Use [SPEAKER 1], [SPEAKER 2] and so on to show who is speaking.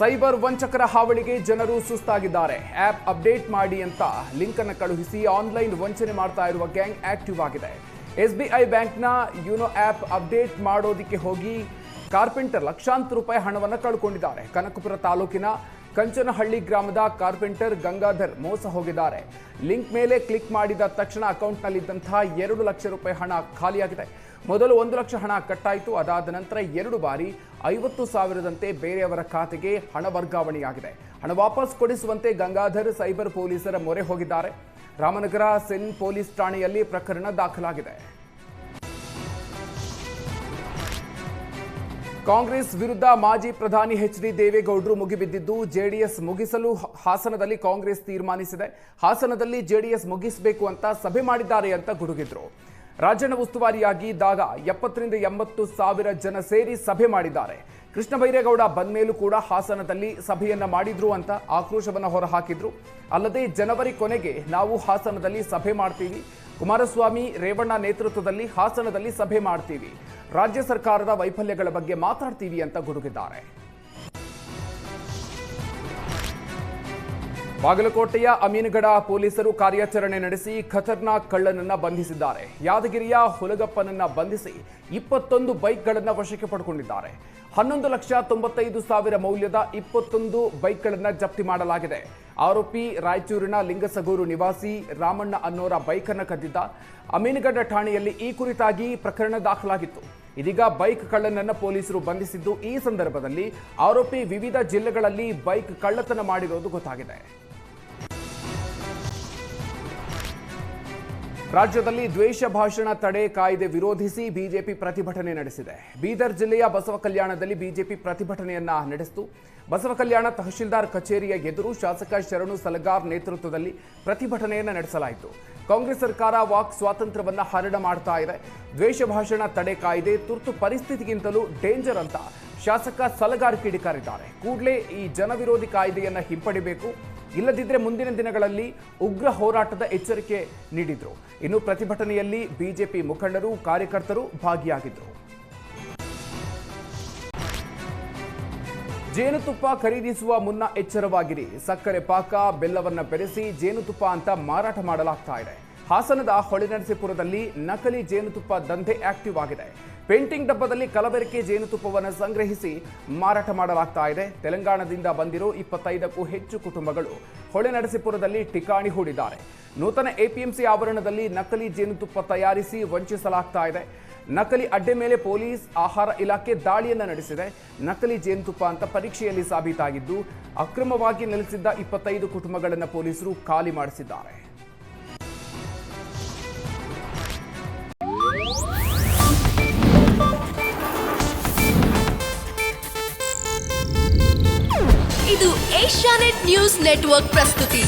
[SPEAKER 1] Cyber ವಂಚಕರ ಹಾವಳಿಗೆ ಜನರು ಸುಸ್ತಾಗಿದ್ದಾರೆ. App update ಮಾಡಿ ಅಂತ ಲಿಂಕ್ ಅನ್ನು ಕಳುಹಿಸಿ ಆನ್ಲೈನ್ ವಂಚನೆ ಮಾಡ್ತಾ ಇರುವ ಗ್ಯಾಂಗ್ ಆಕ್ಟಿವ್ ಆಗಿದೆ. SBI ಬ್ಯಾಂಕ್ನ ಯುನೋ ಆಪ್ ಅಪ್ಡೇಟ್ ಮಾಡೋದಕ್ಕೆ ಹೋಗಿ ಕಾರ್ಪೆಂಟರ್ ಲಕ್ಷಾಂತರ ರೂಪಾಯಿ ಹಣವನ್ನು ಕಳ್ಕೊಂಡಿದ್ದಾರೆ. ಕನಕಪುರ ತಾಲೂಕಿನ ಕಂಚನಹಳ್ಳಿ ಗ್ರಾಮದ ಕಾರ್ಪೆಂಟರ್ ಗಂಗಾಧರ್ ಮೋಸ ಹೋಗಿದ್ದಾರೆ. ಲಿಂಕ್ ಮೇಲೆ ಕ್ಲಿಕ್ ಮಾಡಿದ ತಕ್ಷಣ ಅಕೌಂಟ್ನಲ್ಲಿದ್ದಂತಹ 2 ಲಕ್ಷ ರೂಪಾಯಿ ಹಣ ಖಾಲಿಯಾಗಿದೆ. ಮೊದಲು 1 ಲಕ್ಷ ಹಣ ಕಟ್ಟಾಯಿತು. ಅದಾದ ನಂತರ 2 ಬಾರಿ 50,000ದಂತೆ ಬೇರೆಯವರ ಖಾತೆಗೆ ಹಣ ವರ್ಗಾವಣೆಯಾಗಿದೆ. ಹಣ ವಾಪಸ್ ಕೊಡಿಸುವಂತೆ ಗಂಗಾಧರ್ ಸೈಬರ್ ಪೊಲೀಸರ ಮೊರೆ ಹೋಗಿದ್ದಾರೆ. ರಾಮನಗರ ಸೆನ್ ಪೊಲೀಸ್ ಠಾಣೆಯಲ್ಲಿ ಪ್ರಕರಣ ದಾಖಲಾಗಿದೆ. ಕಾಂಗ್ರೆಸ್ ವಿರುದ್ಧ ಮಾಜಿ ಪ್ರಧಾನಿ HD ದೇವೇಗೌಡರು ಮುಗಿಬಿದ್ದಿದ್ದು ಜೆಡಿಎಸ್ ಮುಗಿಸಲು ಹಾಸನದಲ್ಲಿ ಕಾಂಗ್ರೆಸ್ ತೀರ್ಮಾನಿಸಿದೆ. ಹಾಸನದಲ್ಲಿ ಜೆಡಿಎಸ್ ಮುಗಿಸಬೇಕು ಅಂತ ಸಭೆ ಮಾಡಿದ್ದಾರೆ ಅಂತ ಗುಡುಗಿದ್ರು. ರಾಜಣ್ಣ ಉಸ್ತುವಾರಿಯಾಗಿ ಇದ್ದಾಗ 70ರಿಂದ 80 ಸಾವಿರ ಜನ ಸೇರಿ ಸಭೆ ಮಾಡಿದ್ದಾರೆ. ಕೃಷ್ಣ ಬೈರೇಗೌಡ ಬಂದ ಮೇಲೂ ಕೂಡ ಹಾಸನದಲ್ಲಿ ಸಭೆಯನ್ನ ಮಾಡಿದ್ರು ಅಂತ ಆಕ್ರೋಶವನ್ನು ಹೊರಹಾಕಿದ್ರು. ಅಲ್ಲದೆ ಜನವರಿ ಕೊನೆಗೆ ನಾವು ಹಾಸನದಲ್ಲಿ ಸಭೆ ಮಾಡ್ತೀವಿ, ಕುಮಾರಸ್ವಾಮಿ ರೇವಣ್ಣ ನೇತೃತ್ವದಲ್ಲಿ ಹಾಸನದಲ್ಲಿ ಸಭೆ ಮಾಡ್ತೀವಿ, ರಾಜ್ಯ ಸರ್ಕಾರದ ವೈಫಲ್ಯಗಳ ಬಗ್ಗೆ ಮಾತಾಡ್ತೀವಿ ಅಂತ ಗುಡುಗಿದ್ದಾರೆ. ಬಾಗಲಕೋಟೆಯ ಅಮೀನಗಡ ಪೊಲೀಸರು ಕಾರ್ಯಾಚರಣೆ ನಡೆಸಿ ಖತರ್ನಾಕ್ ಕಳ್ಳನನ್ನ ಬಂಧಿಸಿದ್ದಾರೆ. ಯಾದಗಿರಿಯ ಹುಲಗಪ್ಪನನ್ನ ಬಂಧಿಸಿ 21 ಬೈಕ್ಗಳನ್ನು ವಶಕ್ಕೆ ಪಡೆದುಕೊಂಡಿದ್ದಾರೆ. 11,95,000 ಮೌಲ್ಯದ 21 ಬೈಕ್ಗಳನ್ನು ಜಪ್ತಿ ಮಾಡಲಾಗಿದೆ. ಆರೋಪಿ ರಾಯಚೂರಿನ ಲಿಂಗಸಗೂರು ನಿವಾಸಿ ರಾಮಣ್ಣ ಅನ್ನೋರ ಬೈಕನ್ನು ಕದ್ದಿದ್ದ. ಅಮೀನಗಡ ಠಾಣೆಯಲ್ಲಿ ಈ ಕುರಿತಾಗಿ ಪ್ರಕರಣ ದಾಖಲಾಗಿತ್ತು. ಇದೀಗ ಬೈಕ್ ಕಳ್ಳನನ್ನ ಪೊಲೀಸರು ಬಂಧಿಸಿದ್ದು, ಈ ಸಂದರ್ಭದಲ್ಲಿ ಆರೋಪಿ ವಿವಿಧ ಜಿಲ್ಲೆಗಳಲ್ಲಿ ಬೈಕ್ ಕಳ್ಳತನ ಮಾಡಿರೋದು ಗೊತ್ತಾಗಿದೆ. ರಾಜ್ಯದಲ್ಲಿ ದ್ವೇಷ ಭಾಷಣ ತಡೆ ಕಾಯ್ದೆ ವಿರೋಧಿಸಿ ಬಿಜೆಪಿ ಪ್ರತಿಭಟನೆ ನಡೆಸಿದೆ. ಬೀದರ್ ಜಿಲ್ಲೆಯ ಬಸವಕಲ್ಯಾಣದಲ್ಲಿ ಬಿಜೆಪಿ ಪ್ರತಿಭಟನೆಯನ್ನ ನಡೆಸಿತು. ಬಸವಕಲ್ಯಾಣ ತಹಶೀಲ್ದಾರ್ ಕಚೇರಿಯ ಎದುರು ಶಾಸಕ ಶರಣು ಸಲಗಾರ್ ನೇತೃತ್ವದಲ್ಲಿ ಪ್ರತಿಭಟನೆಯನ್ನು ನಡೆಸಲಾಯಿತು. ಕಾಂಗ್ರೆಸ್ ಸರ್ಕಾರ ವಾಕ್ ಸ್ವಾತಂತ್ರ್ಯವನ್ನ ಹರಣ ಮಾಡ್ತಾ ಇದೆ. ದ್ವೇಷ ಭಾಷಣ ತಡೆ ಕಾಯ್ದೆ ತುರ್ತು ಪರಿಸ್ಥಿತಿಗಿಂತಲೂ ಡೇಂಜರ್ ಅಂತ ಶಾಸಕ ಸಲಗಾರ್ ಕಿಡಿಕಾರಿದ್ದಾರೆ. ಕೂಡಲೇ ಈ ಜನವಿರೋಧಿ ಕಾಯ್ದೆಯನ್ನ ಹಿಂಪಡಿಬೇಕು, ಇಲ್ಲದಿದ್ದರೆ ಮುಂದಿನ ದಿನಗಳಲ್ಲಿ ಉಗ್ರ ಹೋರಾಟದ ಎಚ್ಚರಿಕೆ ನೀಡಿದ್ರು. ಇನ್ನು ಪ್ರತಿಭಟನೆಯಲ್ಲಿ ಬಿಜೆಪಿ ಮುಖಂಡರು ಕಾರ್ಯಕರ್ತರು ಭಾಗಿಯಾಗಿದ್ದರು. ಜೇನುತುಪ್ಪ ಖರೀದಿಸುವ ಮುನ್ನ ಎಚ್ಚರವಾಗಿರಿ. ಸಕ್ಕರೆ ಪಾಕ ಬೆಲ್ಲವನ್ನ ಬೆರೆಸಿ ಜೇನುತುಪ್ಪ ಅಂತ ಮಾರಾಟ ಮಾಡಲಾಗ್ತಾ ಇದೆ. ಹಾಸನದ ಹೊಳೆನರಸೀಪುರದಲ್ಲಿ ನಕಲಿ ಜೇನುತುಪ್ಪ ದಂಧೆ ಆಕ್ಟಿವ್ ಆಗಿದೆ. ಪೇಂಟಿಂಗ್ ಡಬ್ಬದಲ್ಲಿ ಕಲಬೆರಕೆ ಜೇನುತುಪ್ಪವನ್ನು ಸಂಗ್ರಹಿಸಿ ಮಾರಾಟ ಮಾಡಲಾಗ್ತಾ ಇದೆ. ತೆಲಂಗಾಣದಿಂದ ಬಂದಿರೋ 25ಕ್ಕೂ ಹೆಚ್ಚು ಕುಟುಂಬಗಳು ಹೊಳೆನರಸೀಪುರದಲ್ಲಿ ಠಿಕಾಣಿ ಹೂಡಿದ್ದಾರೆ. ನೂತನ APMC ಆವರಣದಲ್ಲಿ ನಕಲಿ ಜೇನುತುಪ್ಪ ತಯಾರಿಸಿ ವಂಚಿಸಲಾಗ್ತಾ ಇದೆ. ನಕಲಿ ಅಡ್ಡೆ ಮೇಲೆ ಪೊಲೀಸ್ ಆಹಾರ ಇಲಾಖೆ ದಾಳಿಯನ್ನು ನಡೆಸಿದೆ. ನಕಲಿ ಜೇನುತುಪ್ಪ ಅಂತ ಪರೀಕ್ಷೆಯಲ್ಲಿ ಸಾಬೀತಾಗಿದ್ದು, ಅಕ್ರಮವಾಗಿ ನೆಲೆಸಿದ್ದ 25 ಕುಟುಂಬಗಳನ್ನು ಪೊಲೀಸರು ಖಾಲಿ ಮಾಡಿಸಿದ್ದಾರೆ.
[SPEAKER 2] ಇದು ಏಷ್ಯಾನೆಟ್ ನ್ಯೂಸ್ ನೆಟ್ವರ್ಕ್ ಪ್ರಸ್ತುತಿ.